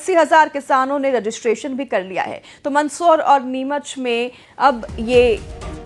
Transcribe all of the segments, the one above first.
80,000 किसानों ने रजिस्ट्रेशन भी कर लिया है। तो मंदसौर और नीमच में अब ये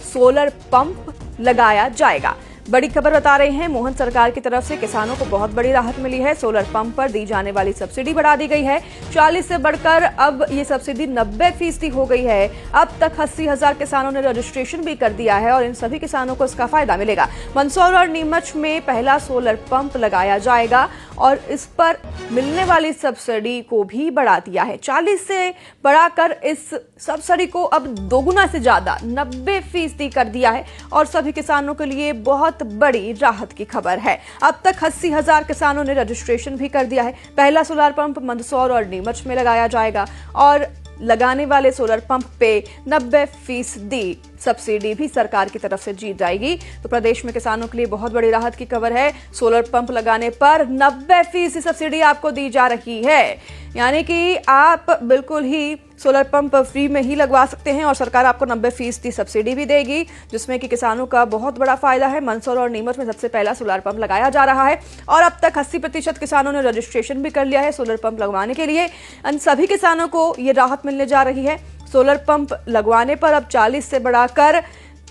सोलर पंप लगाया जाएगा। बड़ी खबर बता रहे हैं, मोहन सरकार की तरफ से किसानों को बहुत बड़ी राहत मिली है। सोलर पंप पर दी जाने वाली सब्सिडी बढ़ा दी गई है। 40 से बढ़कर अब ये सब्सिडी 90% हो गई है। अब तक 80,000 किसानों ने रजिस्ट्रेशन भी कर दिया है और इन सभी किसानों को इसका फायदा मिलेगा। मंदसौर और नीमच में पहला सोलर पंप लगाया जाएगा और इस पर मिलने वाली सब्सिडी को भी बढ़ा दिया है। 40 से बढ़ाकर इस सब्सिडी को अब दोगुना से ज्यादा 90% कर दिया है और सभी किसानों के लिए बहुत बड़ी राहत की खबर है। अब तक 80,000 किसानों ने रजिस्ट्रेशन भी कर दिया है। पहला सोलर पंप मंदसौर और नीमच में लगाया जाएगा और लगाने वाले सोलर पंप पे 90% सब्सिडी भी सरकार की तरफ से दी जाएगी। तो प्रदेश में किसानों के लिए बहुत बड़ी राहत की खबर है। सोलर पंप लगाने पर 90% सब्सिडी आपको दी जा रही है, यानी कि आप बिल्कुल ही सोलर पंप फ्री में ही लगवा सकते हैं और सरकार आपको 90% सब्सिडी भी देगी, जिसमें कि किसानों का बहुत बड़ा फायदा है। मंदसौर और नीमच में सबसे पहला सोलर पंप लगाया जा रहा है और अब तक 80% किसानों ने रजिस्ट्रेशन भी कर लिया है सोलर पंप लगवाने के लिए। इन सभी किसानों को ये राहत मिलने जा रही है। सोलर पंप लगवाने पर अब 40 से बढ़ाकर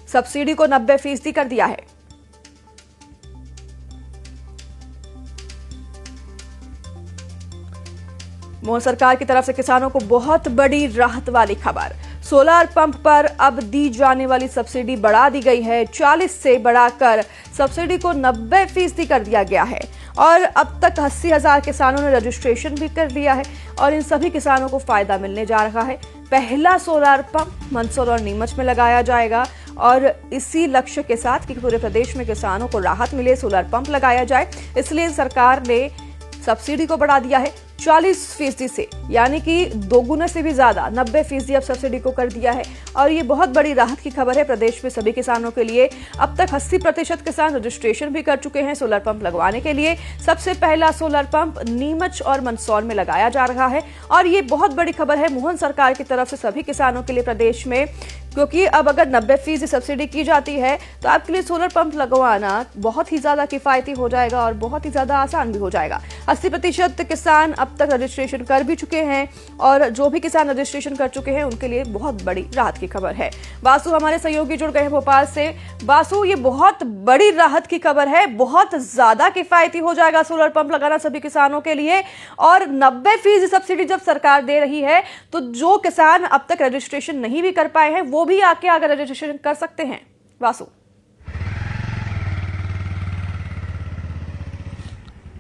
सब्सिडी को 90% कर दिया है। मोदी सरकार की तरफ से किसानों को बहुत बड़ी राहत वाली खबर। सोलर पंप पर अब दी जाने वाली सब्सिडी बढ़ा दी गई है। 40 से बढ़ाकर सब्सिडी को 90% कर दिया गया है और अब तक 80,000 किसानों ने रजिस्ट्रेशन भी कर लिया है और इन सभी किसानों को फायदा मिलने जा रहा है। पहला सोलर पंप मंदसौर और नीमच में लगाया जाएगा और इसी लक्ष्य के साथ कि पूरे प्रदेश में किसानों को राहत मिले, सोलर पंप लगाया जाए, इसलिए सरकार ने सब्सिडी को बढ़ा दिया है 40% से, यानी कि दोगुने से भी ज्यादा 90% अब सब्सिडी को कर दिया है और ये बहुत बड़ी राहत की खबर है प्रदेश में सभी किसानों के लिए। अब तक 80% किसान रजिस्ट्रेशन भी कर चुके हैं सोलर पंप लगवाने के लिए। सबसे पहला सोलर पंप नीमच और मंदसौर में लगाया जा रहा है और ये बहुत बड़ी खबर है मोहन सरकार की तरफ से सभी किसानों के लिए प्रदेश में, क्योंकि अब अगर 90% सब्सिडी की जाती है तो आपके लिए सोलर पंप लगवाना बहुत ही ज्यादा किफायती हो जाएगा और बहुत ही ज्यादा आसान भी हो जाएगा। 80% किसान अब तक रजिस्ट्रेशन कर भी चुके हैं और जो भी किसान रजिस्ट्रेशन कर चुके हैं उनके लिए बहुत बड़ी राहत की खबर है। बासु हमारे सहयोगी जुड़ गए हैं भोपाल से। बासु, ये बहुत बड़ी राहत की खबर है, बहुत ज्यादा किफायती हो जाएगा सोलर पंप लगाना सभी किसानों के लिए और 90% सब्सिडी जब सरकार दे रही है तो जो किसान अब तक रजिस्ट्रेशन नहीं भी कर पाए हैं वो भी आके अगर रजिस्ट्रेशन कर सकते हैं। वासु,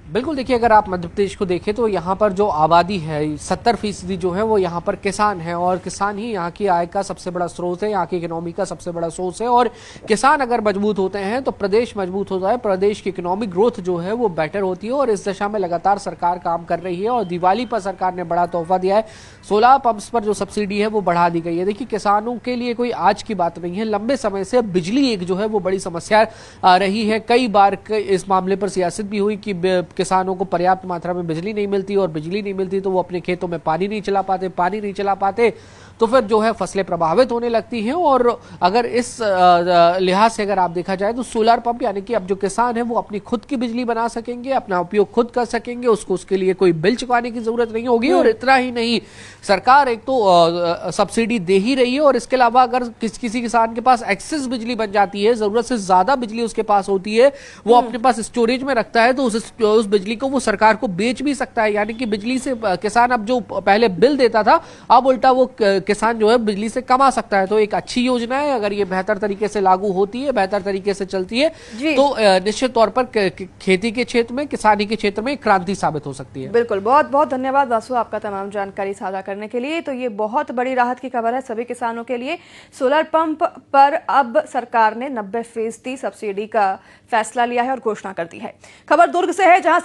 बिल्कुल, देखिए अगर आप मध्य प्रदेश को देखें तो यहाँ पर जो आबादी है 70% जो है वो यहाँ पर किसान है और किसान ही यहाँ की आय का सबसे बड़ा स्रोत है, यहाँ की इकोनॉमी का सबसे बड़ा सोर्स है और किसान अगर मजबूत होते हैं तो प्रदेश मजबूत होता है, प्रदेश की इकोनॉमिक ग्रोथ जो है वो बेटर होती है और इस दिशा में लगातार सरकार काम कर रही है और दिवाली पर सरकार ने बड़ा तोहफा दिया है। सोलर पंप्स पर जो सब्सिडी है वो बढ़ा दी गई है। देखिए किसानों के लिए कोई आज की बात नहीं है, लंबे समय से बिजली एक जो है वो बड़ी समस्या रही है। कई बार इस मामले पर सियासत भी हुई कि किसानों को पर्याप्त मात्रा में बिजली नहीं मिलती और बिजली नहीं मिलती तो वो अपने खेतों में पानी नहीं चला पाते तो फिर जो है फसलें प्रभावित होने लगती हैं। और अगर इस लिहाज से अगर आप देखा जाए तो सोलर पंप यानी कि अब जो किसान है वो अपनी खुद की बिजली बना सकेंगे, अपना उपयोग खुद कर सकेंगे, उसके लिए कोई बिल चुकाने की जरूरत नहीं होगी। और इतना ही नहीं, सरकार एक तो सब्सिडी दे ही रही है और इसके अलावा अगर किसी किसान के पास एक्सेस बिजली बन जाती है, जरूरत से ज्यादा बिजली उसके पास होती है, वो अपने पास स्टोरेज में रखता है तो उस बिजली को वो सरकार को बेच भी सकता है। यानी कि बिजली से किसान अब जो पहले बिल देता था अब उल्टा वो किसान जो है बिजली से कमा सकता है। तो एक अच्छी योजना है, अगर ये बेहतर तरीके से लागू होती है, बेहतर तरीके से चलती है तो निश्चित तौर पर खेती के क्षेत्र में, किसानी के क्षेत्र में क्रांति साबित हो सकती है। बिल्कुल, बहुत बहुत धन्यवाद वासु आपका तमाम जानकारी साझा करने के लिए। तो ये बहुत बड़ी राहत की खबर है सभी किसानों के लिए। सोलर पंप पर अब सरकार ने 90% सब्सिडी का फैसला लिया है और घोषणा कर दी है। खबर दुर्ग से है, जहां